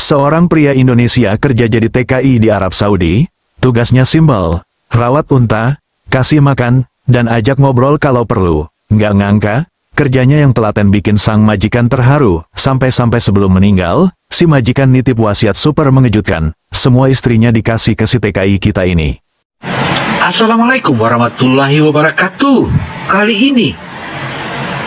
Seorang pria Indonesia kerja jadi TKI di Arab Saudi, tugasnya simpel, rawat unta, kasih makan, dan ajak ngobrol kalau perlu. Nggak ngangka, kerjanya yang telaten bikin sang majikan terharu, sampai-sampai sebelum meninggal, si majikan nitip wasiat super mengejutkan, semua istrinya dikasih ke si TKI kita ini. Assalamualaikum warahmatullahi wabarakatuh. Kali ini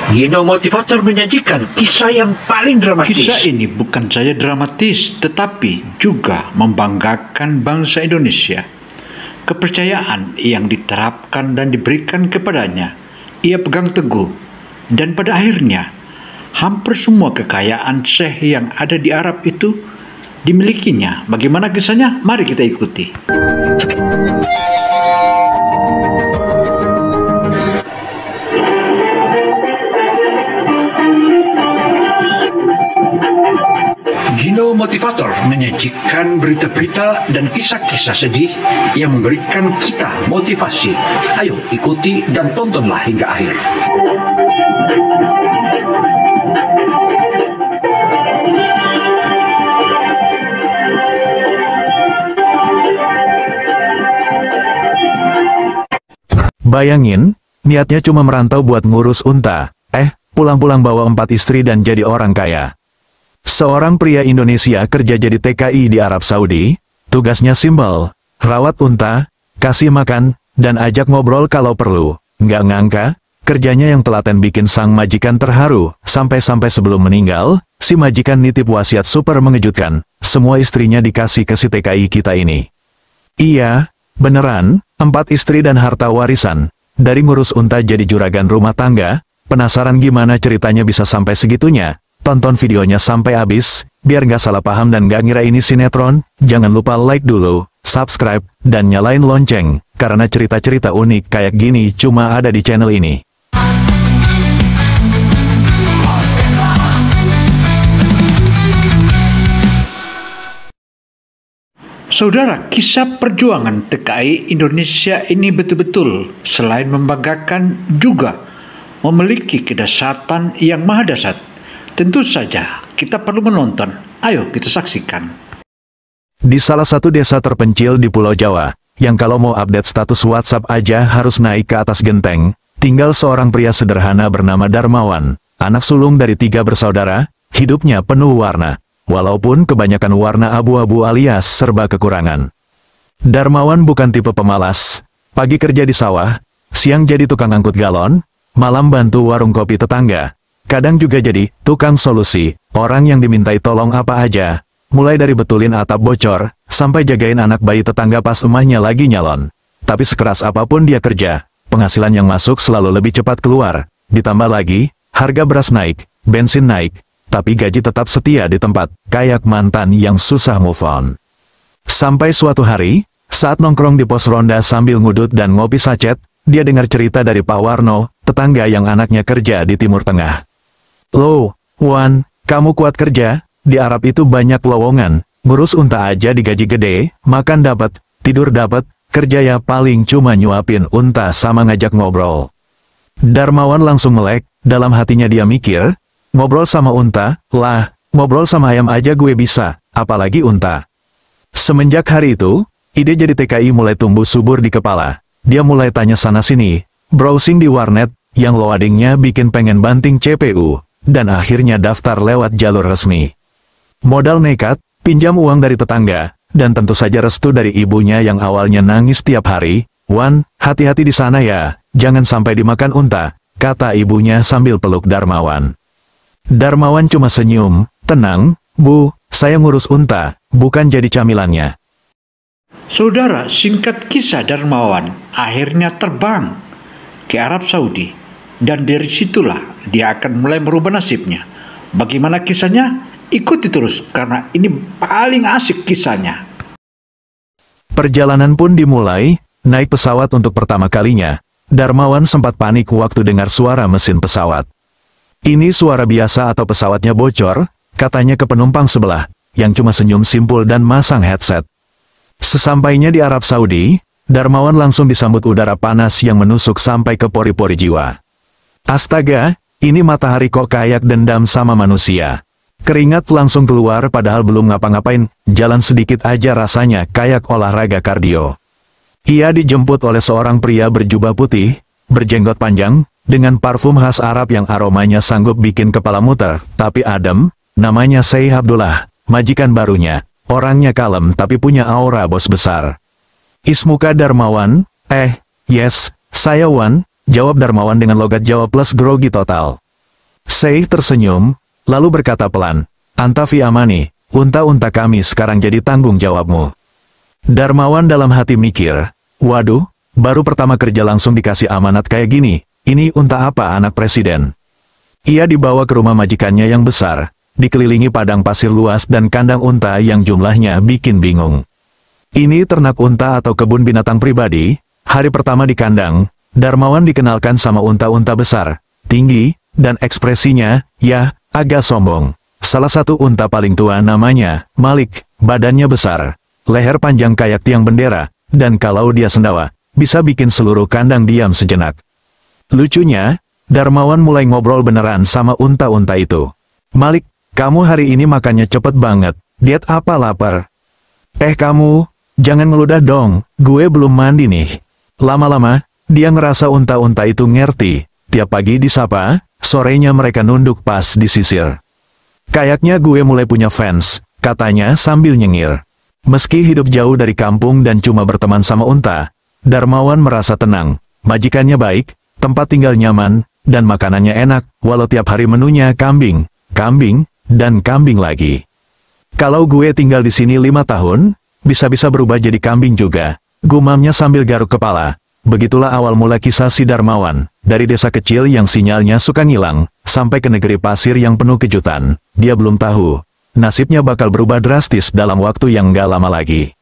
Gino Motivator menyajikan kisah yang paling dramatis. Kisah ini bukan saja dramatis, tetapi juga membanggakan bangsa Indonesia. Kepercayaan yang diterapkan dan diberikan kepadanya, ia pegang teguh. Dan pada akhirnya, hampir semua kekayaan Syekh yang ada di Arab itu dimilikinya. Bagaimana kisahnya? Mari kita ikuti. Gino Motivator menyajikan berita-berita dan kisah-kisah sedih yang memberikan kita motivasi. Ayo ikuti dan tontonlah hingga akhir. Bayangin, niatnya cuma merantau buat ngurus unta, pulang-pulang bawa 4 istri dan jadi orang kaya. Seorang pria Indonesia kerja jadi TKI di Arab Saudi, tugasnya simpel, rawat unta, kasih makan, dan ajak ngobrol kalau perlu. Nggak ngangka, kerjanya yang telaten bikin sang majikan terharu, sampai-sampai sebelum meninggal, si majikan nitip wasiat super mengejutkan, semua istrinya dikasih ke si TKI kita ini. Iya, beneran, 4 istri dan harta warisan. Dari ngurus unta jadi juragan rumah tangga, penasaran gimana ceritanya bisa sampai segitunya? Tonton videonya sampai habis, biar nggak salah paham dan nggak ngira ini sinetron. Jangan lupa like dulu, subscribe, dan nyalain lonceng, karena cerita-cerita unik kayak gini cuma ada di channel ini. Saudara, kisah perjuangan TKI Indonesia ini betul-betul selain membanggakan juga memiliki kedahsyatan yang maha dahsyat. Tentu saja kita perlu menonton. Ayo kita saksikan. Di salah satu desa terpencil di Pulau Jawa, yang kalau mau update status WhatsApp aja harus naik ke atas genteng, tinggal seorang pria sederhana bernama Darmawan, anak sulung dari 3 bersaudara, hidupnya penuh warna. Walaupun kebanyakan warna abu-abu alias serba kekurangan. Darmawan bukan tipe pemalas, pagi kerja di sawah, siang jadi tukang angkut galon, malam bantu warung kopi tetangga. Kadang juga jadi tukang solusi, orang yang dimintai tolong apa aja, mulai dari betulin atap bocor, sampai jagain anak bayi tetangga pas emahnya lagi nyalon. Tapi sekeras apapun dia kerja, penghasilan yang masuk selalu lebih cepat keluar. Ditambah lagi, harga beras naik, bensin naik, tapi gaji tetap setia di tempat, kayak mantan yang susah move on. Sampai suatu hari, saat nongkrong di pos ronda sambil ngudut dan ngopi sachet, dia dengar cerita dari Pak Warno, tetangga yang anaknya kerja di Timur Tengah. Loh, Wan, kamu kuat kerja? Di Arab itu banyak lowongan, ngurus unta aja digaji gede, makan dapat, tidur dapat, kerja ya paling cuma nyuapin unta sama ngajak ngobrol. Darmawan langsung melek, dalam hatinya dia mikir, ngobrol sama unta, lah, ngobrol sama ayam aja gue bisa, apalagi unta. Semenjak hari itu, ide jadi TKI mulai tumbuh subur di kepala. Dia mulai tanya sana-sini, browsing di warnet, yang loadingnya bikin pengen banting CPU. Dan akhirnya daftar lewat jalur resmi. Modal nekat, pinjam uang dari tetangga, dan tentu saja restu dari ibunya yang awalnya nangis tiap hari. Wan, hati-hati di sana ya, jangan sampai dimakan unta, kata ibunya sambil peluk Darmawan. Darmawan cuma senyum, tenang, Bu, saya ngurus unta, bukan jadi camilannya. Saudara, singkat kisah Darmawan akhirnya terbang ke Arab Saudi. Dan dari situlah dia akan mulai merubah nasibnya. Bagaimana kisahnya? Ikuti terus, karena ini paling asik kisahnya. Perjalanan pun dimulai, naik pesawat untuk pertama kalinya. Darmawan sempat panik waktu dengar suara mesin pesawat. Ini suara biasa atau pesawatnya bocor, katanya ke penumpang sebelah, yang cuma senyum simpul dan masang headset. Sesampainya di Arab Saudi, Darmawan langsung disambut udara panas yang menusuk sampai ke pori-pori jiwa. Astaga, ini matahari kok kayak dendam sama manusia. Keringat langsung keluar padahal belum ngapa-ngapain, jalan sedikit aja rasanya kayak olahraga kardio. Ia dijemput oleh seorang pria berjubah putih, berjenggot panjang, dengan parfum khas Arab yang aromanya sanggup bikin kepala muter, tapi adem. Namanya Syekh Abdullah, majikan barunya. Orangnya kalem tapi punya aura bos besar. Ismuka Darmawan? Yes, saya Wan, jawab Darmawan dengan logat Jawa plus grogi total. Syekh tersenyum, lalu berkata pelan, "Anta fi amani, unta-unta kami sekarang jadi tanggung jawabmu." Darmawan dalam hati mikir, waduh, baru pertama kerja langsung dikasih amanat kayak gini, ini unta apa anak presiden? Ia dibawa ke rumah majikannya yang besar, dikelilingi padang pasir luas dan kandang unta yang jumlahnya bikin bingung. Ini ternak unta atau kebun binatang pribadi. Hari pertama di kandang, Darmawan dikenalkan sama unta-unta besar, tinggi, dan ekspresinya, ya, agak sombong. Salah satu unta paling tua namanya Malik, badannya besar, leher panjang kayak tiang bendera, dan kalau dia sendawa, bisa bikin seluruh kandang diam sejenak. Lucunya, Darmawan mulai ngobrol beneran sama unta-unta itu. "Malik, kamu hari ini makannya cepet banget, diet apa lapar?" Kamu, jangan ngeludah dong, gue belum mandi nih." Lama-lama, dia ngerasa unta-unta itu ngerti, tiap pagi disapa, sorenya mereka nunduk pas disisir. "Kayaknya gue mulai punya fans," katanya sambil nyengir. Meski hidup jauh dari kampung dan cuma berteman sama unta, Darmawan merasa tenang, majikannya baik, tempat tinggal nyaman, dan makanannya enak, walau tiap hari menunya kambing, dan kambing lagi. "Kalau gue tinggal di sini 5 tahun, bisa-bisa berubah jadi kambing juga," gumamnya sambil garuk kepala. Begitulah awal mula kisah si Darmawan, dari desa kecil yang sinyalnya suka ngilang, sampai ke negeri pasir yang penuh kejutan. Dia belum tahu, nasibnya bakal berubah drastis dalam waktu yang nggak lama lagi.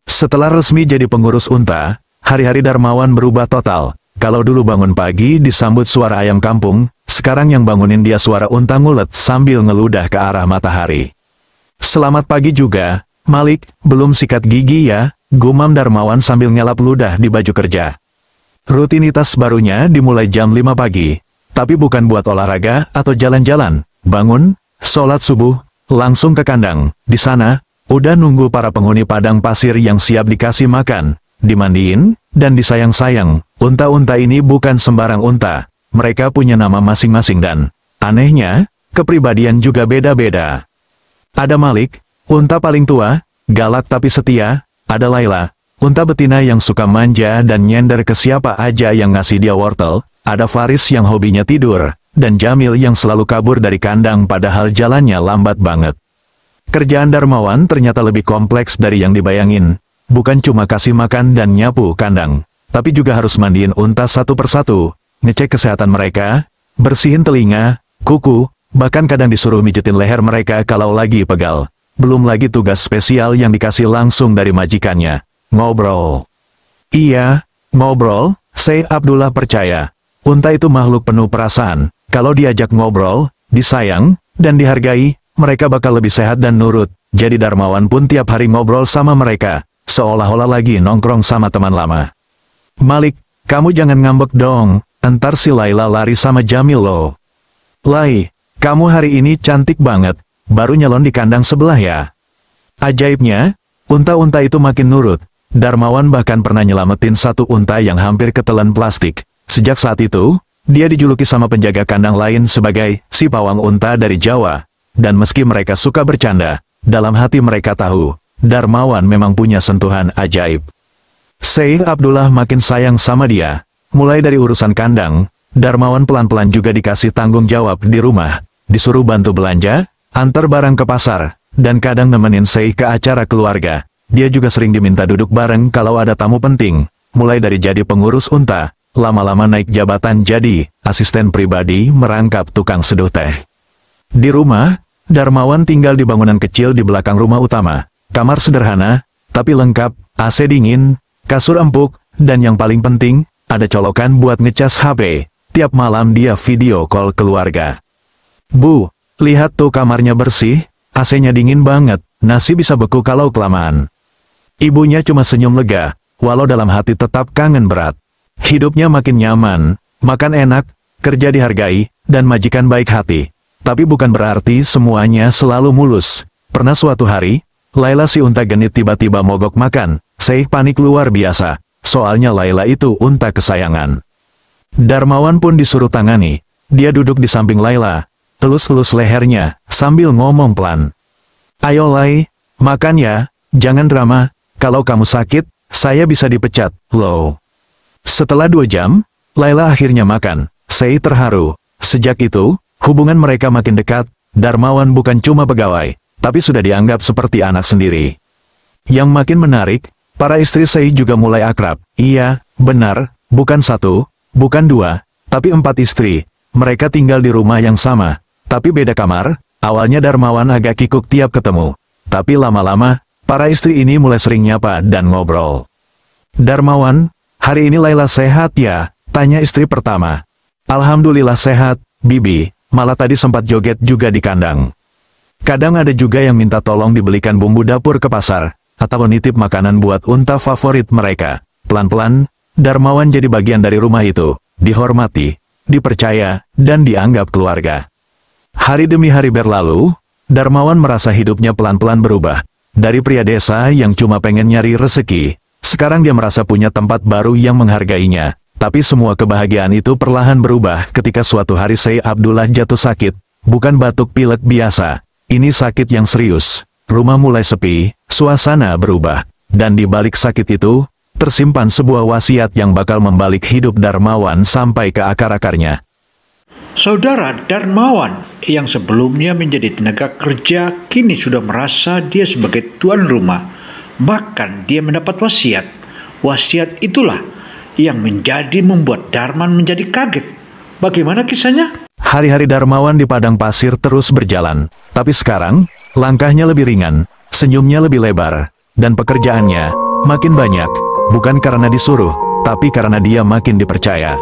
Setelah resmi jadi pengurus unta, hari-hari Darmawan berubah total. Kalau dulu bangun pagi disambut suara ayam kampung, sekarang yang bangunin dia suara unta ngulet sambil ngeludah ke arah matahari. "Selamat pagi juga, Malik, belum sikat gigi ya?" gumam Darmawan sambil ngelap ludah di baju kerja. Rutinitas barunya dimulai jam 5 pagi, tapi bukan buat olahraga atau jalan-jalan. Bangun, sholat subuh, langsung ke kandang. Di sana, udah nunggu para penghuni padang pasir yang siap dikasih makan, dimandiin, dan disayang-sayang. Unta-unta ini bukan sembarang unta, mereka punya nama masing-masing dan, anehnya, kepribadian juga beda-beda. Ada Malik, unta paling tua, galak tapi setia. Ada Laila, unta betina yang suka manja dan nyender ke siapa aja yang ngasih dia wortel. Ada Faris yang hobinya tidur, dan Jamil yang selalu kabur dari kandang padahal jalannya lambat banget. Kerjaan Darmawan ternyata lebih kompleks dari yang dibayangin. Bukan cuma kasih makan dan nyapu kandang, tapi juga harus mandiin unta satu persatu, ngecek kesehatan mereka, bersihin telinga, kuku, bahkan kadang disuruh mijetin leher mereka kalau lagi pegal. Belum lagi tugas spesial yang dikasih langsung dari majikannya, ngobrol. Iya, ngobrol, Syekh Abdullah percaya. Unta itu makhluk penuh perasaan, kalau diajak ngobrol, disayang, dan dihargai, mereka bakal lebih sehat dan nurut. Jadi Darmawan pun tiap hari ngobrol sama mereka, seolah-olah lagi nongkrong sama teman lama. "Malik, kamu jangan ngambek dong, entar si Laila lari sama Jamil loh." "Lai, kamu hari ini cantik banget. Baru nyalon di kandang sebelah ya." Ajaibnya, unta-unta itu makin nurut. Darmawan bahkan pernah nyelamatin satu unta yang hampir ketelan plastik. Sejak saat itu, dia dijuluki sama penjaga kandang lain sebagai si pawang unta dari Jawa. Dan meski mereka suka bercanda, dalam hati mereka tahu, Darmawan memang punya sentuhan ajaib. Syekh Abdullah makin sayang sama dia. Mulai dari urusan kandang, Darmawan pelan-pelan juga dikasih tanggung jawab di rumah, disuruh bantu belanja, antar barang ke pasar, dan kadang nemenin Syekh ke acara keluarga. Dia juga sering diminta duduk bareng kalau ada tamu penting. Mulai dari jadi pengurus unta, lama-lama naik jabatan jadi asisten pribadi merangkap tukang seduh teh. Di rumah, Darmawan tinggal di bangunan kecil di belakang rumah utama. Kamar sederhana, tapi lengkap, AC dingin, kasur empuk, dan yang paling penting, ada colokan buat ngecas HP. Tiap malam dia video call keluarga. "Bu, lihat tuh kamarnya bersih, AC-nya dingin banget, nasi bisa beku kalau kelamaan." Ibunya cuma senyum lega, walau dalam hati tetap kangen berat. Hidupnya makin nyaman, makan enak, kerja dihargai, dan majikan baik hati. Tapi bukan berarti semuanya selalu mulus. Pernah suatu hari, Laila si unta genit tiba-tiba mogok makan. Seih panik luar biasa. Soalnya Laila itu unta kesayangan. Darmawan pun disuruh tangani. Dia duduk di samping Laila, elus-elus lehernya, sambil ngomong pelan. Ayo Lai, makan ya, jangan drama. Kalau kamu sakit, saya bisa dipecat, loh. Setelah 2 jam, Laila akhirnya makan. Seih terharu. Sejak itu, hubungan mereka makin dekat. Darmawan bukan cuma pegawai, tapi sudah dianggap seperti anak sendiri. Yang makin menarik, para istri Seih juga mulai akrab. Iya, benar, bukan 1, bukan 2, tapi 4 istri. Mereka tinggal di rumah yang sama, tapi beda kamar. Awalnya Darmawan agak kikuk tiap ketemu. Tapi lama-lama, para istri ini mulai sering nyapa dan ngobrol. Darmawan, hari ini Laila sehat ya? Tanya istri pertama. Alhamdulillah sehat, Bibi, malah tadi sempat joget juga di kandang. Kadang ada juga yang minta tolong dibelikan bumbu dapur ke pasar, atau nitip makanan buat unta favorit mereka. Pelan-pelan, Darmawan jadi bagian dari rumah itu, dihormati, dipercaya, dan dianggap keluarga. Hari demi hari berlalu, Darmawan merasa hidupnya pelan-pelan berubah. Dari pria desa yang cuma pengen nyari rezeki, sekarang dia merasa punya tempat baru yang menghargainya. Tapi semua kebahagiaan itu perlahan berubah ketika suatu hari Seih Abdullah jatuh sakit. Bukan batuk pilek biasa, ini sakit yang serius. Rumah mulai sepi, suasana berubah. Dan di balik sakit itu, tersimpan sebuah wasiat yang bakal membalik hidup Darmawan sampai ke akar-akarnya. Saudara Darmawan yang sebelumnya menjadi tenaga kerja kini sudah merasa dia sebagai tuan rumah. Bahkan dia mendapat wasiat. Wasiat itulah yang membuat Darman menjadi kaget. Bagaimana kisahnya? Hari-hari Darmawan di padang pasir terus berjalan. Tapi sekarang, langkahnya lebih ringan, senyumnya lebih lebar, dan pekerjaannya makin banyak. Bukan karena disuruh, tapi karena dia makin dipercaya.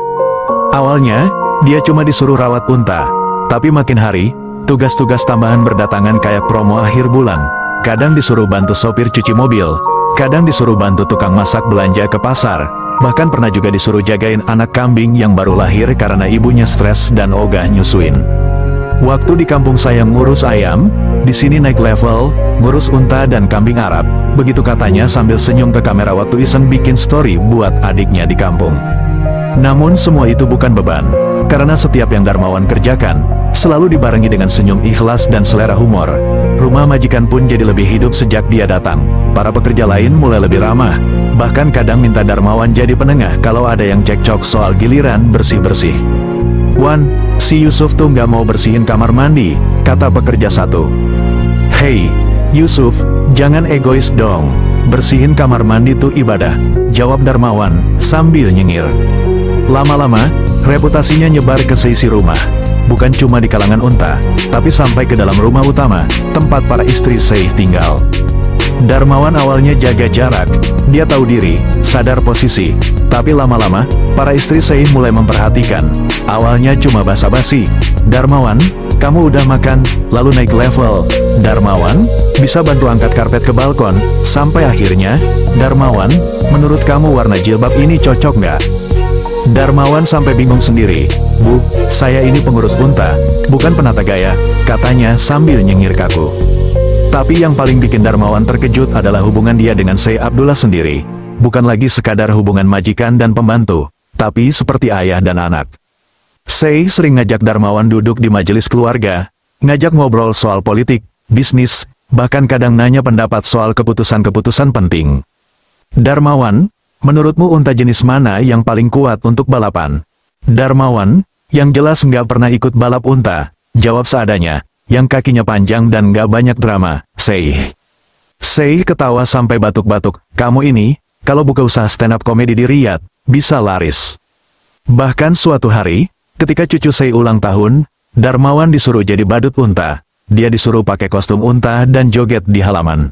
Awalnya, dia cuma disuruh rawat unta, tapi makin hari, tugas-tugas tambahan berdatangan kayak promo akhir bulan. Kadang disuruh bantu sopir cuci mobil, kadang disuruh bantu tukang masak belanja ke pasar, bahkan pernah juga disuruh jagain anak kambing yang baru lahir karena ibunya stres dan ogah nyusuin. Waktu di kampung saya ngurus ayam, di sini naik level, ngurus unta dan kambing Arab, begitu katanya sambil senyum ke kamera waktu iseng bikin story buat adiknya di kampung. Namun semua itu bukan beban. Karena setiap yang Darmawan kerjakan, selalu dibarengi dengan senyum ikhlas dan selera humor. Rumah majikan pun jadi lebih hidup sejak dia datang. Para pekerja lain mulai lebih ramah. Bahkan kadang minta Darmawan jadi penengah kalau ada yang cekcok soal giliran bersih-bersih. "Wan, si Yusuf tuh nggak mau bersihin kamar mandi," kata pekerja satu. "Hei, Yusuf, jangan egois dong. Bersihin kamar mandi tuh ibadah," jawab Darmawan sambil nyengir. Lama-lama, reputasinya nyebar ke seisi rumah. Bukan cuma di kalangan unta, tapi sampai ke dalam rumah utama, tempat para istri Seih tinggal. Darmawan awalnya jaga jarak, dia tahu diri, sadar posisi. Tapi lama-lama, para istri Seih mulai memperhatikan. Awalnya cuma basa-basi. "Darmawan, kamu udah makan?" Lalu naik level. "Darmawan, bisa bantu angkat karpet ke balkon?" Sampai akhirnya, "Darmawan, menurut kamu warna jilbab ini cocok nggak?" Darmawan sampai bingung sendiri. "Bu, saya ini pengurus unta, bukan penata gaya," katanya sambil nyengir kaku. Tapi yang paling bikin Darmawan terkejut adalah hubungan dia dengan Seih Abdullah sendiri. Bukan lagi sekadar hubungan majikan dan pembantu, tapi seperti ayah dan anak. Seih sering ngajak Darmawan duduk di majelis keluarga, ngajak ngobrol soal politik, bisnis, bahkan kadang nanya pendapat soal keputusan-keputusan penting. "Darmawan, menurutmu unta jenis mana yang paling kuat untuk balapan?" Darmawan, yang jelas nggak pernah ikut balap unta, jawab seadanya, "Yang kakinya panjang dan nggak banyak drama, Seih." Seih ketawa sampai batuk-batuk. "Kamu ini, kalau buka usaha stand-up komedi di Riyadh, bisa laris." Bahkan suatu hari, ketika cucu Seih ulang tahun, Darmawan disuruh jadi badut unta. Dia disuruh pakai kostum unta dan joget di halaman.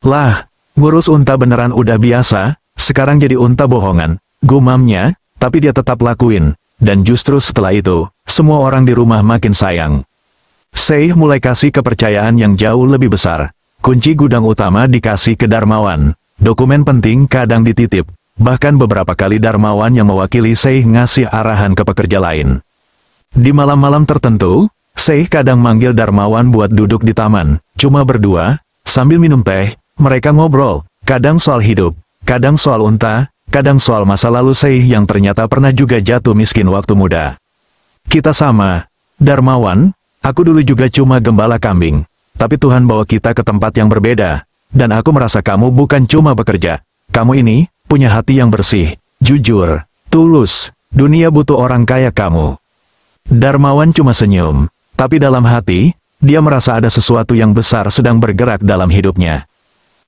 "Lah, ngurus unta beneran udah biasa, sekarang jadi unta bohongan," gumamnya, tapi dia tetap lakuin. Dan justru setelah itu, semua orang di rumah makin sayang. Seih mulai kasih kepercayaan yang jauh lebih besar. Kunci gudang utama dikasih ke Darmawan. Dokumen penting kadang dititip. Bahkan beberapa kali Darmawan yang mewakili Seih ngasih arahan ke pekerja lain. Di malam-malam tertentu, Sei kadang manggil Darmawan buat duduk di taman, cuma berdua, sambil minum teh, mereka ngobrol, kadang soal hidup, kadang soal unta, kadang soal masa lalu Sei yang ternyata pernah juga jatuh miskin waktu muda. Kita sama, Darmawan, aku dulu juga cuma gembala kambing, tapi Tuhan bawa kita ke tempat yang berbeda, dan aku merasa kamu bukan cuma bekerja, kamu ini, punya hati yang bersih, jujur, tulus, dunia butuh orang kaya kamu. Darmawan cuma senyum. Tapi dalam hati, dia merasa ada sesuatu yang besar sedang bergerak dalam hidupnya.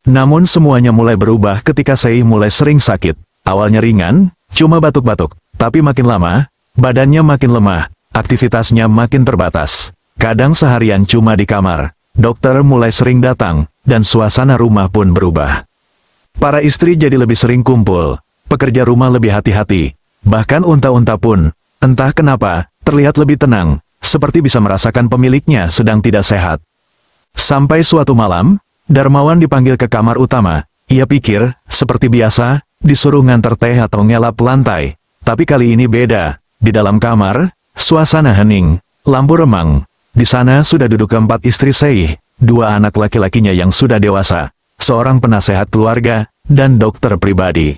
Namun semuanya mulai berubah ketika Sei mulai sering sakit. Awalnya ringan, cuma batuk-batuk. Tapi makin lama, badannya makin lemah, aktivitasnya makin terbatas. Kadang seharian cuma di kamar. Dokter mulai sering datang, dan suasana rumah pun berubah. Para istri jadi lebih sering kumpul, pekerja rumah lebih hati-hati. Bahkan unta-unta pun, entah kenapa, terlihat lebih tenang. Seperti bisa merasakan pemiliknya sedang tidak sehat. Sampai suatu malam, Darmawan dipanggil ke kamar utama. Ia pikir, seperti biasa, disuruh nganter teh atau ngelap lantai. Tapi kali ini beda. Di dalam kamar, suasana hening, lampu remang. Di sana sudah duduk keempat istri Sei, dua anak laki-lakinya yang sudah dewasa, seorang penasehat keluarga, dan dokter pribadi.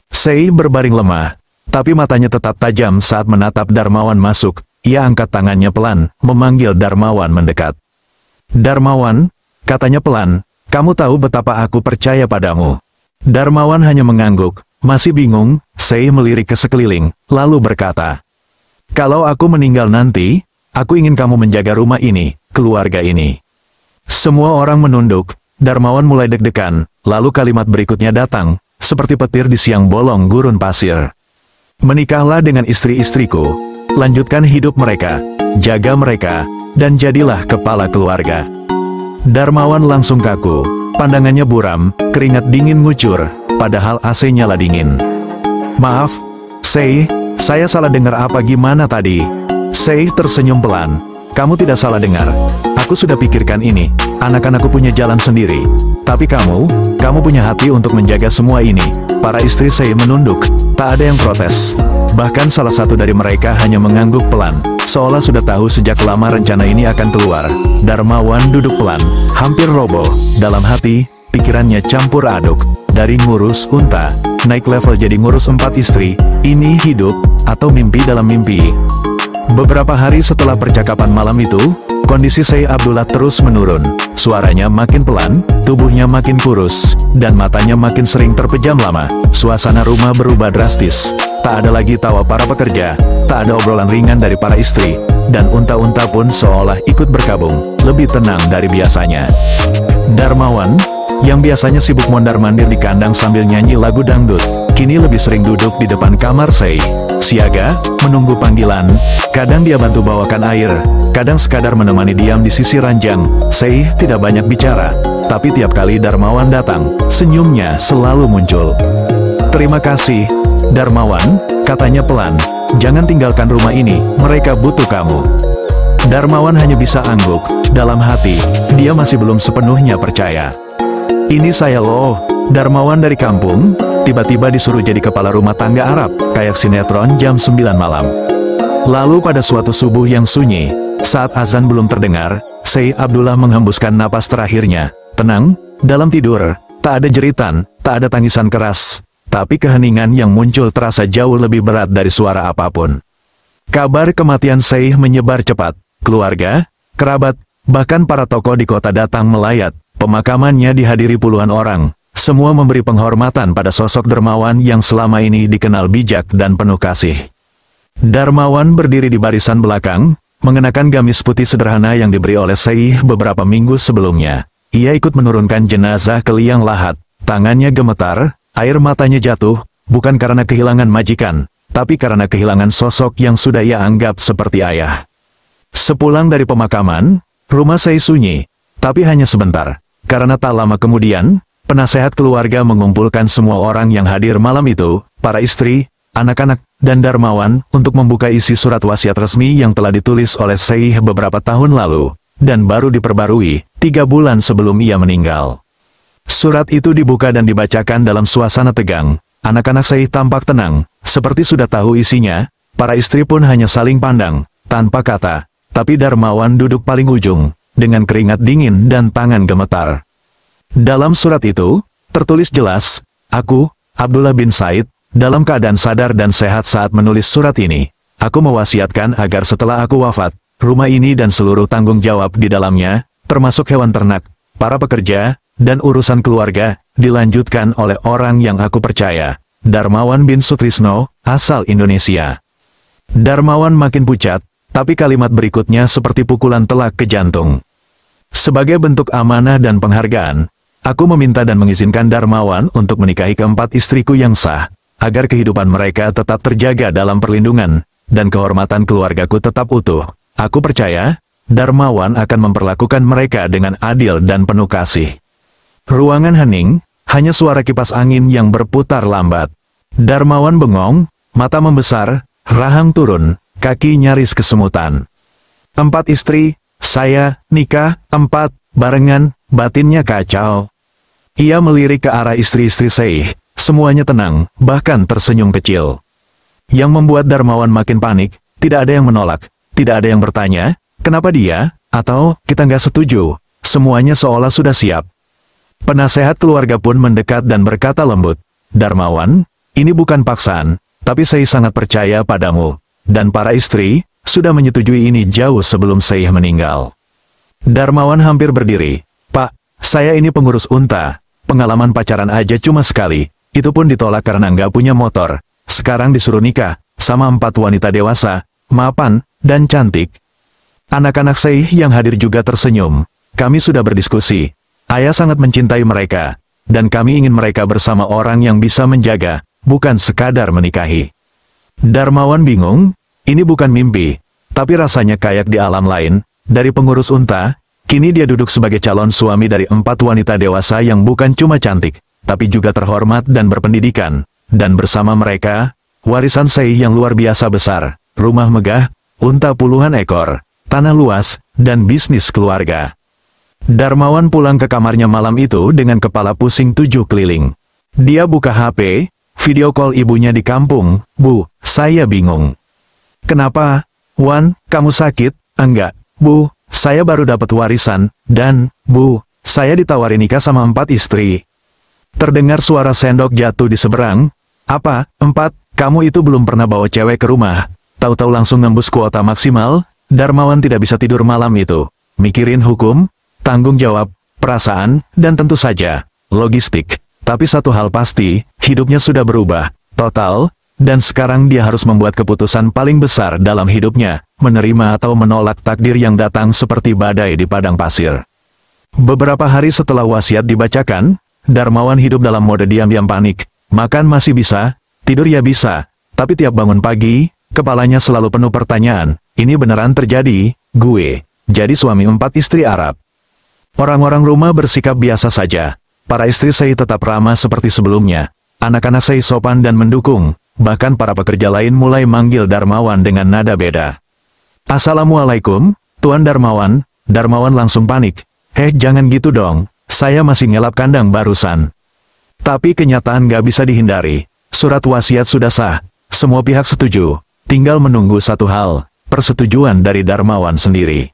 Sei berbaring lemah, tapi matanya tetap tajam saat menatap Darmawan masuk. Ia angkat tangannya pelan, memanggil Darmawan mendekat. Darmawan, katanya pelan, kamu tahu betapa aku percaya padamu. Darmawan hanya mengangguk, masih bingung. Sei melirik ke sekeliling, lalu berkata, kalau aku meninggal nanti, aku ingin kamu menjaga rumah ini, keluarga ini. Semua orang menunduk, Darmawan mulai deg-degan, lalu kalimat berikutnya datang, seperti petir di siang bolong gurun pasir. Menikahlah dengan istri-istriku. Lanjutkan hidup mereka, jaga mereka, dan jadilah kepala keluarga. Darmawan langsung kaku, pandangannya buram, keringat dingin ngucur, padahal AC nyala dingin. Maaf, Sei, saya salah dengar apa gimana tadi? Sei tersenyum pelan, kamu tidak salah dengar, aku sudah pikirkan ini, anak-anakku punya jalan sendiri. Tapi kamu punya hati untuk menjaga semua ini. Para istri Sei menunduk, tak ada yang protes. Bahkan salah satu dari mereka hanya mengangguk pelan, seolah sudah tahu sejak lama rencana ini akan keluar. Darmawan duduk pelan, hampir roboh. Dalam hati, pikirannya campur aduk. Dari ngurus unta, naik level jadi ngurus 4 istri. Ini hidup, atau mimpi dalam mimpi? Beberapa hari setelah percakapan malam itu, kondisi Sei Abdullah terus menurun. Suaranya makin pelan, tubuhnya makin kurus, dan matanya makin sering terpejam lama. Suasana rumah berubah drastis. Tak ada lagi tawa para pekerja, tak ada obrolan ringan dari para istri, dan unta-unta pun seolah ikut berkabung, lebih tenang dari biasanya. Darmawan, yang biasanya sibuk mondar-mandir di kandang sambil nyanyi lagu dangdut, kini lebih sering duduk di depan kamar Sei. Siaga, menunggu panggilan, kadang dia bantu bawakan air, kadang sekadar menemani diam di sisi ranjang. Sei tidak banyak bicara, tapi tiap kali Darmawan datang, senyumnya selalu muncul. Terima kasih, Darmawan, katanya pelan, jangan tinggalkan rumah ini, mereka butuh kamu. Darmawan hanya bisa angguk, dalam hati, dia masih belum sepenuhnya percaya. Ini saya loh, Darmawan dari kampung, tiba-tiba disuruh jadi kepala rumah tangga Arab, kayak sinetron jam 9 malam. Lalu pada suatu subuh yang sunyi, saat azan belum terdengar, Sei Abdullah menghembuskan napas terakhirnya. Tenang, dalam tidur, tak ada jeritan, tak ada tangisan keras. Tapi keheningan yang muncul terasa jauh lebih berat dari suara apapun. Kabar kematian Sei menyebar cepat. Keluarga, kerabat, bahkan para tokoh di kota datang melayat. Pemakamannya dihadiri puluhan orang. Semua memberi penghormatan pada sosok dermawan yang selama ini dikenal bijak dan penuh kasih. Darmawan berdiri di barisan belakang, mengenakan gamis putih sederhana yang diberi oleh Sei beberapa minggu sebelumnya. Ia ikut menurunkan jenazah ke liang lahat. Tangannya gemetar. Air matanya jatuh, bukan karena kehilangan majikan, tapi karena kehilangan sosok yang sudah ia anggap seperti ayah. Sepulang dari pemakaman, rumah Sei sunyi, tapi hanya sebentar, karena tak lama kemudian, penasehat keluarga mengumpulkan semua orang yang hadir malam itu, para istri, anak-anak, dan Darmawan, untuk membuka isi surat wasiat resmi yang telah ditulis oleh Sei beberapa tahun lalu, dan baru diperbarui, 3 bulan sebelum ia meninggal. Surat itu dibuka dan dibacakan dalam suasana tegang. Anak-anak Sei tampak tenang, seperti sudah tahu isinya. Para istri pun hanya saling pandang, tanpa kata. tapi Darmawan duduk paling ujung, dengan keringat dingin dan tangan gemetar. Dalam surat itu, tertulis jelas, aku, Abdullah bin Said, dalam keadaan sadar dan sehat saat menulis surat ini. Aku mewasiatkan agar setelah aku wafat, rumah ini dan seluruh tanggung jawab di dalamnya, termasuk hewan ternak, para pekerja, dan urusan keluarga, dilanjutkan oleh orang yang aku percaya, Darmawan bin Sutrisno, asal Indonesia. Darmawan makin pucat, tapi kalimat berikutnya seperti pukulan telak ke jantung. Sebagai bentuk amanah dan penghargaan, aku meminta dan mengizinkan Darmawan untuk menikahi keempat istriku yang sah, agar kehidupan mereka tetap terjaga dalam perlindungan, dan kehormatan keluargaku tetap utuh. Aku percaya, Darmawan akan memperlakukan mereka dengan adil dan penuh kasih. Ruangan hening, hanya suara kipas angin yang berputar lambat. Darmawan bengong, mata membesar, rahang turun, kaki nyaris kesemutan. 4 istri, saya, nikah, 4, barengan, batinnya kacau. Ia melirik ke arah istri-istri Syekh, semuanya tenang, bahkan tersenyum kecil. Yang membuat Darmawan makin panik, tidak ada yang menolak, tidak ada yang bertanya, kenapa dia, atau, kita nggak setuju, semuanya seolah sudah siap. Penasehat keluarga pun mendekat dan berkata lembut, Darmawan, ini bukan paksaan, tapi saya sangat percaya padamu, dan para istri, sudah menyetujui ini jauh sebelum saya meninggal. Darmawan hampir berdiri, Pak, saya ini pengurus unta, pengalaman pacaran aja cuma sekali, itu pun ditolak karena nggak punya motor, sekarang disuruh nikah, sama 4 wanita dewasa, mapan, dan cantik. Anak-anak Syekh yang hadir juga tersenyum, kami sudah berdiskusi. Ayah sangat mencintai mereka, dan kami ingin mereka bersama orang yang bisa menjaga, bukan sekadar menikahi. Darmawan bingung, ini bukan mimpi, tapi rasanya kayak di alam lain, dari pengurus unta, kini dia duduk sebagai calon suami dari 4 wanita dewasa yang bukan cuma cantik, tapi juga terhormat dan berpendidikan, dan bersama mereka, warisan Syekh yang luar biasa besar, rumah megah, unta puluhan ekor, tanah luas, dan bisnis keluarga. Darmawan pulang ke kamarnya malam itu dengan kepala pusing 7 keliling. Dia buka HP, video call ibunya di kampung, Bu, saya bingung. Kenapa? Wan, kamu sakit? Enggak, Bu, saya baru dapat warisan, dan, Bu, saya ditawari nikah sama 4 istri. Terdengar suara sendok jatuh di seberang. Apa, 4, kamu itu belum pernah bawa cewek ke rumah. Tahu-tahu langsung nembus kuota maksimal, Darmawan tidak bisa tidur malam itu. Mikirin hukum, tanggung jawab, perasaan, dan tentu saja, logistik. Tapi satu hal pasti, hidupnya sudah berubah, total, dan sekarang dia harus membuat keputusan paling besar dalam hidupnya, menerima atau menolak takdir yang datang seperti badai di padang pasir. Beberapa hari setelah wasiat dibacakan, Darmawan hidup dalam mode diam-diam panik, makan masih bisa, tidur ya bisa, tapi tiap bangun pagi, kepalanya selalu penuh pertanyaan, ini beneran terjadi, gue, jadi suami 4 istri Arab. Orang-orang rumah bersikap biasa saja. Para istri Syekh tetap ramah seperti sebelumnya. Anak-anak Syekh sopan dan mendukung. Bahkan para pekerja lain mulai manggil Darmawan dengan nada beda. Assalamualaikum, Tuan Darmawan. Darmawan langsung panik. Jangan gitu dong. Saya masih ngelap kandang barusan. Tapi kenyataan gak bisa dihindari. Surat wasiat sudah sah. Semua pihak setuju. Tinggal menunggu satu hal. Persetujuan dari Darmawan sendiri.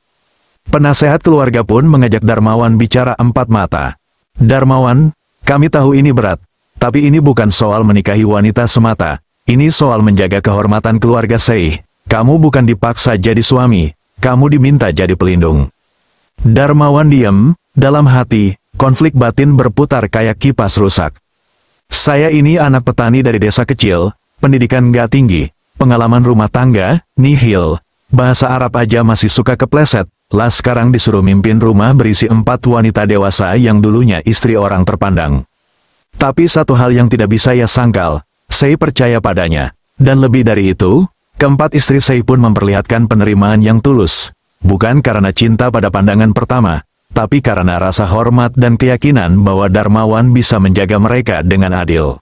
Penasehat keluarga pun mengajak Darmawan bicara 4 mata. Darmawan, kami tahu ini berat, tapi ini bukan soal menikahi wanita semata, ini soal menjaga kehormatan keluarga Syekh. Kamu bukan dipaksa jadi suami, kamu diminta jadi pelindung. Darmawan diam, dalam hati, konflik batin berputar kayak kipas rusak. Saya ini anak petani dari desa kecil, pendidikan nggak tinggi, pengalaman rumah tangga, nihil, bahasa Arab aja masih suka kepleset. Lah sekarang disuruh mimpin rumah berisi 4 wanita dewasa yang dulunya istri orang terpandang. Tapi satu hal yang tidak bisa ia sangkal, Syekh percaya padanya. Dan lebih dari itu, keempat istri Syekh pun memperlihatkan penerimaan yang tulus. Bukan karena cinta pada pandangan pertama, tapi karena rasa hormat dan keyakinan bahwa Darmawan bisa menjaga mereka dengan adil.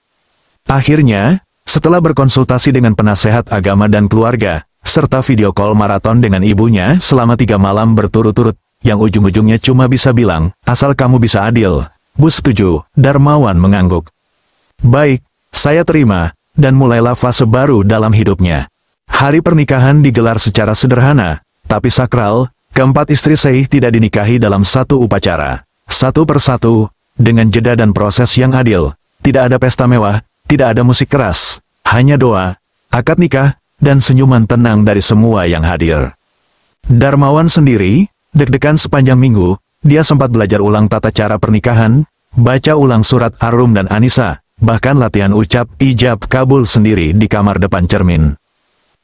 Akhirnya, setelah berkonsultasi dengan penasehat agama dan keluarga, serta video call maraton dengan ibunya selama 3 malam berturut-turut, yang ujung-ujungnya cuma bisa bilang, asal kamu bisa adil. Bu setuju, Darmawan mengangguk. Baik, saya terima, dan mulailah fase baru dalam hidupnya. Hari pernikahan digelar secara sederhana, tapi sakral. Keempat istri Syekh tidak dinikahi dalam satu upacara, satu persatu, dengan jeda dan proses yang adil. Tidak ada pesta mewah, tidak ada musik keras, hanya doa, akad nikah, dan senyuman tenang dari semua yang hadir. Darmawan sendiri, deg-degan sepanjang minggu, dia sempat belajar ulang tata cara pernikahan, baca ulang surat Ar-Rum dan An-Nisa, bahkan latihan ucap ijab kabul sendiri di kamar depan cermin.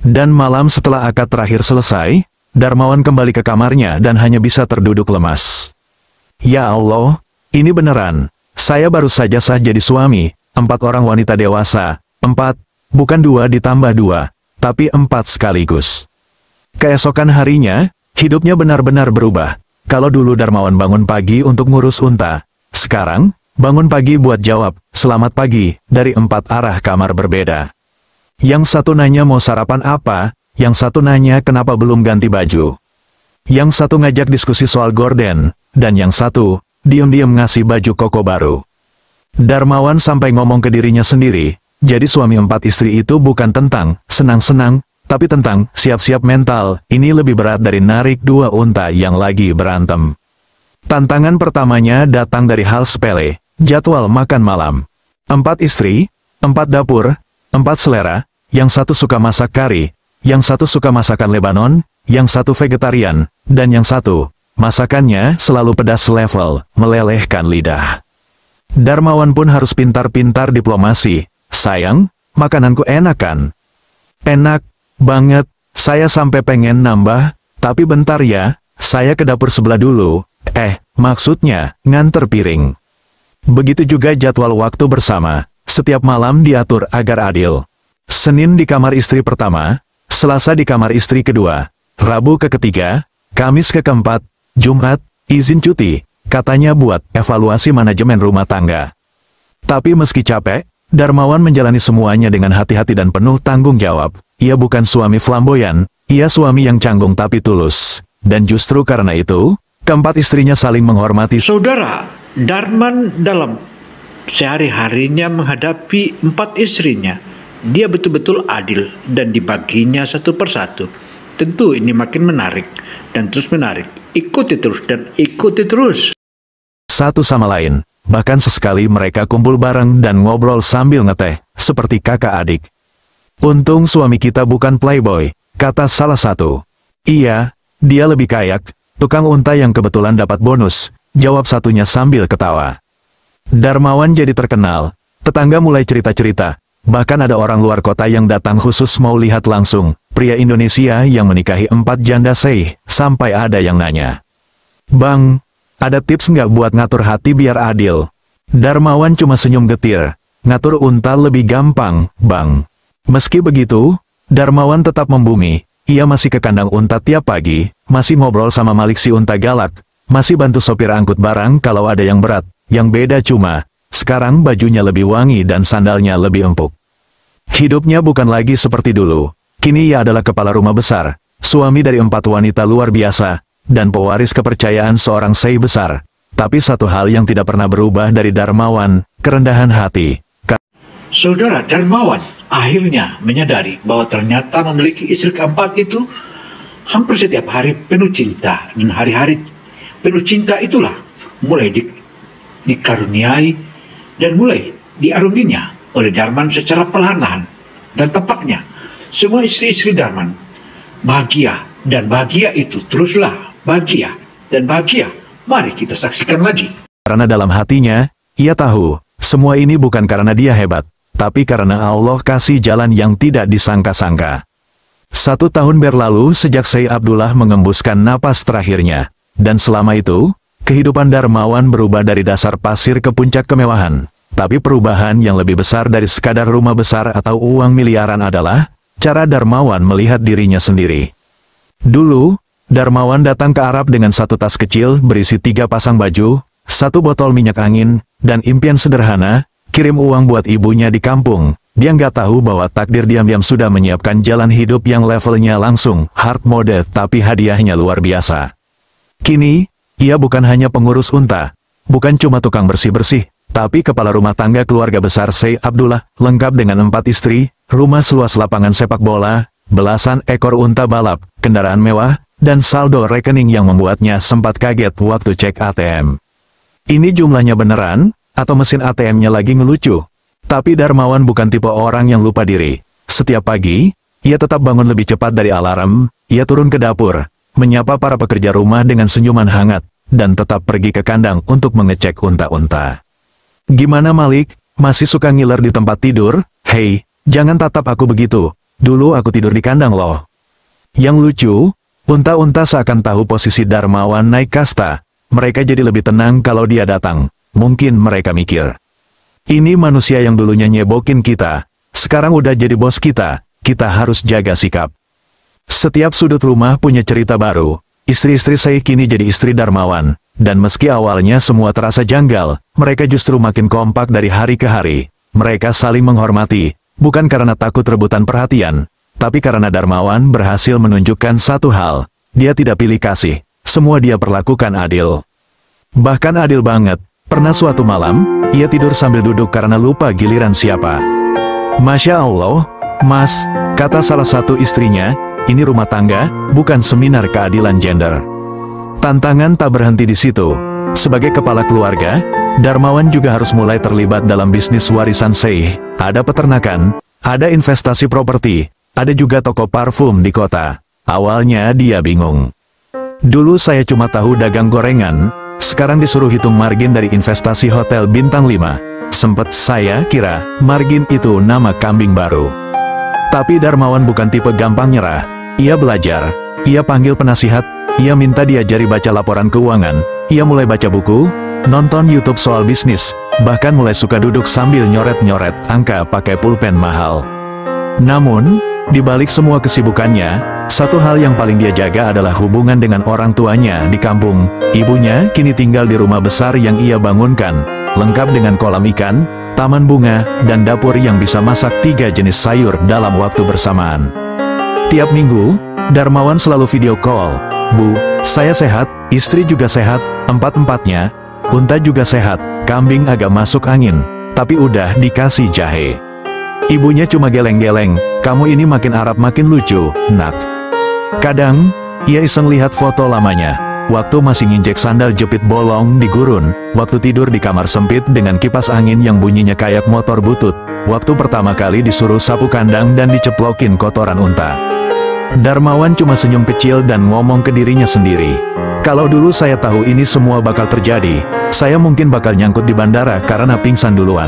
Dan malam setelah akad terakhir selesai, Darmawan kembali ke kamarnya dan hanya bisa terduduk lemas. Ya Allah, ini beneran, saya baru saja sah jadi suami, 4 orang wanita dewasa, 4, bukan 2 ditambah 2, tapi 4 sekaligus. Keesokan harinya, hidupnya benar-benar berubah. Kalau dulu Darmawan bangun pagi untuk ngurus unta, sekarang, bangun pagi buat jawab, selamat pagi, dari 4 arah kamar berbeda. Yang satu nanya mau sarapan apa, yang satu nanya kenapa belum ganti baju. Yang satu ngajak diskusi soal gorden, dan yang satu, diam-diam ngasih baju koko baru. Darmawan sampai ngomong ke dirinya sendiri, jadi suami 4 istri itu bukan tentang senang-senang, tapi tentang siap-siap mental. Ini lebih berat dari narik 2 unta yang lagi berantem. Tantangan pertamanya datang dari hal sepele, jadwal makan malam. 4 istri, 4 dapur, 4 selera, yang satu suka masak kari, yang satu suka masakan Lebanon, yang satu vegetarian, dan yang satu, masakannya selalu pedas level, melelehkan lidah. Darmawan pun harus pintar-pintar diplomasi. Sayang, makananku enak kan? Enak banget, saya sampai pengen nambah, tapi bentar ya, saya ke dapur sebelah dulu. Maksudnya, nganter piring. Begitu juga jadwal waktu bersama, setiap malam diatur agar adil. Senin di kamar istri pertama, Selasa di kamar istri kedua, Rabu ke ketiga, Kamis ke keempat, Jumat, izin cuti, katanya buat evaluasi manajemen rumah tangga. Tapi meski capek, Darmawan menjalani semuanya dengan hati-hati dan penuh tanggung jawab. Ia bukan suami flamboyan, ia suami yang canggung tapi tulus. Dan justru karena itu, keempat istrinya saling menghormati. Saudara, Darman dalam sehari-harinya menghadapi 4 istrinya. Dia betul-betul adil dan dibaginya satu persatu. Tentu ini makin menarik dan terus menarik. Ikuti terus dan ikuti terus. Satu sama lain, bahkan sesekali mereka kumpul bareng dan ngobrol sambil ngeteh, seperti kakak adik. Untung suami kita bukan playboy, kata salah satu. Iya, dia lebih kayak, tukang unta yang kebetulan dapat bonus, jawab satunya sambil ketawa. Darmawan jadi terkenal, tetangga mulai cerita-cerita. Bahkan ada orang luar kota yang datang khusus mau lihat langsung, pria Indonesia yang menikahi 4 janda Syekh, sampai ada yang nanya. Bang, ada tips nggak buat ngatur hati biar adil? Darmawan cuma senyum getir, ngatur unta lebih gampang, Bang. Meski begitu, Darmawan tetap membumi, ia masih ke kandang unta tiap pagi, masih ngobrol sama Malik si unta galak, masih bantu sopir angkut barang kalau ada yang berat, yang beda cuma, sekarang bajunya lebih wangi dan sandalnya lebih empuk. Hidupnya bukan lagi seperti dulu. Kini ia adalah kepala rumah besar, suami dari 4 wanita luar biasa, dan pewaris kepercayaan seorang Syekh besar. Tapi satu hal yang tidak pernah berubah dari Darmawan, kerendahan hati. Saudara Darmawan akhirnya menyadari bahwa ternyata memiliki istri keempat itu hampir setiap hari penuh cinta. Dan hari-hari penuh cinta itulah mulai dikaruniai dan mulai diarunginya oleh Darman secara perlahan dan tepatnya semua istri-istri Darman bahagia, dan bahagia itu teruslah bahagia dan bahagia. Mari kita saksikan lagi. Karena dalam hatinya, ia tahu, semua ini bukan karena dia hebat, tapi karena Allah kasih jalan yang tidak disangka-sangka. 1 tahun berlalu sejak Syekh Abdullah mengembuskan napas terakhirnya, dan selama itu, kehidupan Darmawan berubah dari dasar pasir ke puncak kemewahan. Tapi perubahan yang lebih besar dari sekadar rumah besar atau uang miliaran adalah cara Darmawan melihat dirinya sendiri. Dulu, Darmawan datang ke Arab dengan 1 tas kecil berisi 3 pasang baju, 1 botol minyak angin, dan impian sederhana, kirim uang buat ibunya di kampung. Dia nggak tahu bahwa takdir diam-diam sudah menyiapkan jalan hidup yang levelnya langsung hard mode, tapi hadiahnya luar biasa. Kini, ia bukan hanya pengurus unta, bukan cuma tukang bersih-bersih, tapi kepala rumah tangga keluarga besar Syekh Abdullah, lengkap dengan 4 istri, rumah seluas lapangan sepak bola, belasan ekor unta balap, kendaraan mewah, dan saldo rekening yang membuatnya sempat kaget waktu cek ATM. Ini jumlahnya beneran, atau mesin ATM-nya lagi ngelucu? Tapi Darmawan bukan tipe orang yang lupa diri. Setiap pagi, ia tetap bangun lebih cepat dari alarm, ia turun ke dapur, menyapa para pekerja rumah dengan senyuman hangat, dan tetap pergi ke kandang untuk mengecek unta-unta. Gimana Malik, masih suka ngiler di tempat tidur? Hei, jangan tatap aku begitu, dulu aku tidur di kandang loh. Yang lucu, unta-unta seakan tahu posisi Darmawan naik kasta. Mereka jadi lebih tenang kalau dia datang. Mungkin mereka mikir, ini manusia yang dulunya nyebokin kita, sekarang udah jadi bos kita harus jaga sikap. Setiap sudut rumah punya cerita baru. Istri-istri saya kini jadi istri Darmawan, dan meski awalnya semua terasa janggal, mereka justru makin kompak dari hari ke hari. Mereka saling menghormati, bukan karena takut rebutan perhatian, tapi karena Darmawan berhasil menunjukkan satu hal, dia tidak pilih kasih, semua dia perlakukan adil. Bahkan adil banget, pernah suatu malam, ia tidur sambil duduk karena lupa giliran siapa. Masya Allah, Mas, kata salah satu istrinya, ini rumah tangga, bukan seminar keadilan gender. Tantangan tak berhenti di situ. Sebagai kepala keluarga, Darmawan juga harus mulai terlibat dalam bisnis warisan Syekh. Ada peternakan, ada investasi properti, ada juga toko parfum di kota. Awalnya dia bingung. Dulu saya cuma tahu dagang gorengan, sekarang disuruh hitung margin dari investasi hotel bintang 5. Sempet saya kira, margin itu nama kambing baru. Tapi Darmawan bukan tipe gampang nyerah. Ia belajar, ia panggil penasihat, ia minta diajari baca laporan keuangan, ia mulai baca buku, nonton YouTube soal bisnis, bahkan mulai suka duduk sambil nyoret-nyoret angka pakai pulpen mahal. Namun, di balik semua kesibukannya, satu hal yang paling dia jaga adalah hubungan dengan orang tuanya di kampung. Ibunya kini tinggal di rumah besar yang ia bangunkan, lengkap dengan kolam ikan, taman bunga, dan dapur yang bisa masak 3 jenis sayur dalam waktu bersamaan. Tiap minggu, Darmawan selalu video call. Bu, saya sehat, istri juga sehat, empat-empatnya, unta juga sehat, kambing agak masuk angin, tapi udah dikasih jahe. Ibunya cuma geleng-geleng, kamu ini makin Arab makin lucu, nak. Kadang, ia iseng lihat foto lamanya. Waktu masih nginjek sandal jepit bolong di gurun, waktu tidur di kamar sempit dengan kipas angin yang bunyinya kayak motor butut, waktu pertama kali disuruh sapu kandang dan diceplokin kotoran unta. Darmawan cuma senyum kecil dan ngomong ke dirinya sendiri. Kalau dulu saya tahu ini semua bakal terjadi, saya mungkin bakal nyangkut di bandara karena pingsan duluan.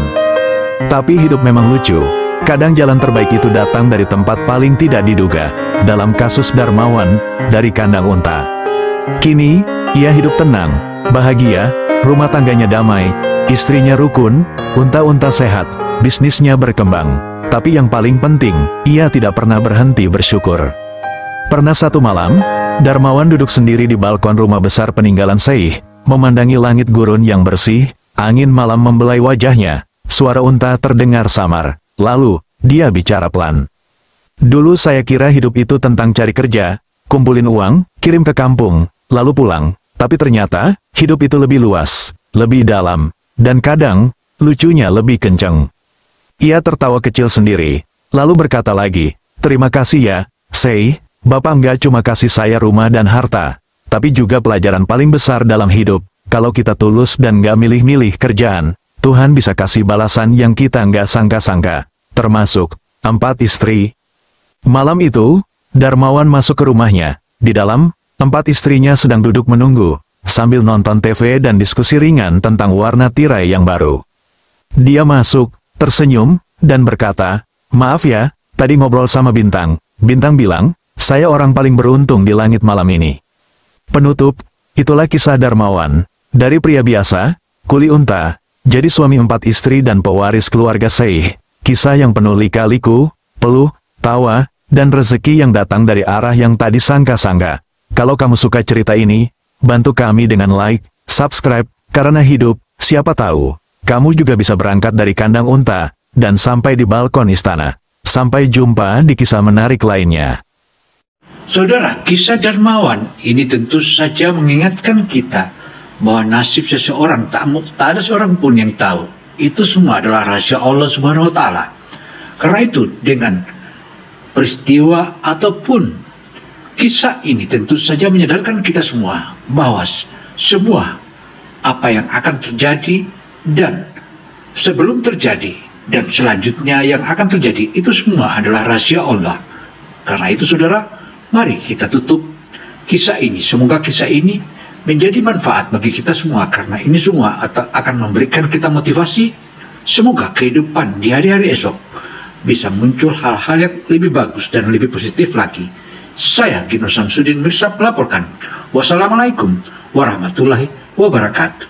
Tapi hidup memang lucu, kadang jalan terbaik itu datang dari tempat paling tidak diduga. Dalam kasus Darmawan, dari kandang unta. Kini, ia hidup tenang, bahagia, rumah tangganya damai, istrinya rukun, unta-unta sehat, bisnisnya berkembang. Tapi yang paling penting, ia tidak pernah berhenti bersyukur. Pernah satu malam, Darmawan duduk sendiri di balkon rumah besar peninggalan Syekh, memandangi langit gurun yang bersih, angin malam membelai wajahnya, suara unta terdengar samar, lalu, dia bicara pelan. Dulu saya kira hidup itu tentang cari kerja, kumpulin uang, kirim ke kampung, lalu pulang, tapi ternyata, hidup itu lebih luas, lebih dalam, dan kadang, lucunya lebih kenceng. Ia tertawa kecil sendiri, lalu berkata lagi, terima kasih ya, Syekh, Bapak nggak cuma kasih saya rumah dan harta, tapi juga pelajaran paling besar dalam hidup, kalau kita tulus dan nggak milih-milih kerjaan, Tuhan bisa kasih balasan yang kita nggak sangka-sangka, termasuk 4 istri. Malam itu, Darmawan masuk ke rumahnya. Di dalam, 4 istrinya sedang duduk menunggu, sambil nonton TV dan diskusi ringan tentang warna tirai yang baru. Dia masuk, tersenyum, dan berkata, maaf ya, tadi ngobrol sama Bintang. Bintang bilang, saya orang paling beruntung di langit malam ini. Penutup, itulah kisah Darmawan. Dari pria biasa, kuli unta, jadi suami 4 istri dan pewaris keluarga Syekh. Kisah yang penuh lika-liku, peluh, tawa, dan rezeki yang datang dari arah yang tak disangka-sangka. Kalau kamu suka cerita ini, bantu kami dengan like, subscribe, karena hidup, siapa tahu, kamu juga bisa berangkat dari kandang unta, dan sampai di balkon istana. Sampai jumpa di kisah menarik lainnya. Saudara, kisah Darmawan ini tentu saja mengingatkan kita bahwa nasib seseorang tak ada seorang pun yang tahu. Itu semua adalah rahasia Allah Subhanahu wa Ta'ala. Karena itu, dengan peristiwa ataupun Kisah ini tentu saja menyadarkan kita semua bahwa semua apa yang akan terjadi dan sebelum terjadi dan selanjutnya yang akan terjadi itu semua adalah rahasia Allah. Karena itu saudara, mari kita tutup kisah ini. Semoga kisah ini menjadi manfaat bagi kita semua, karena ini semua akan memberikan kita motivasi. Semoga kehidupan di hari-hari esok bisa muncul hal-hal yang lebih bagus dan lebih positif lagi. Saya Gino Samsudin Mirsad melaporkan. Wassalamualaikum warahmatullahi wabarakatuh.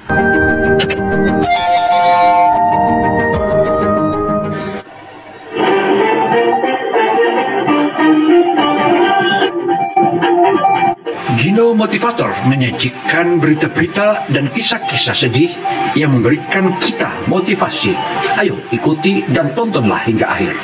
Gino Motivator menyajikan berita-berita dan kisah-kisah sedih yang memberikan kita motivasi. Ayo ikuti dan tontonlah hingga akhir.